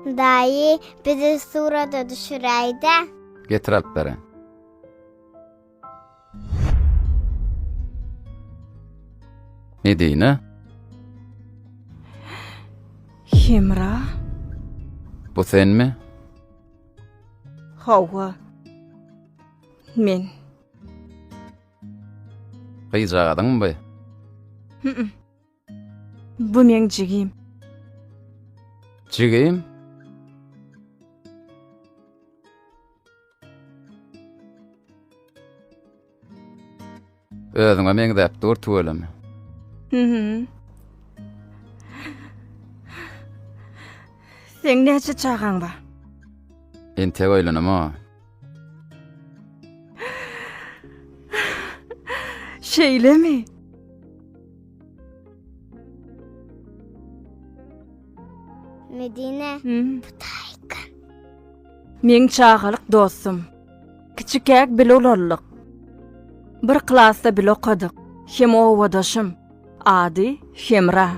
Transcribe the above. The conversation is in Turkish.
Dayi bizi surada düşüreydi. Getir alıp bere. Medine, Hemra, bu sen mi? Hawa. Men. Kıyıcagadın mı bu? Bu men jigim. Jigim? Özüňe meňi däp dur tuwelem. Sen näçe çağan ba? Ente öýlenema. Şeýle mi? Medine, Men çağalyk dostum. Kiçikek bile olarlyk. Bir klasda bile okadyk. Hem owadaşym. Ady Hemra.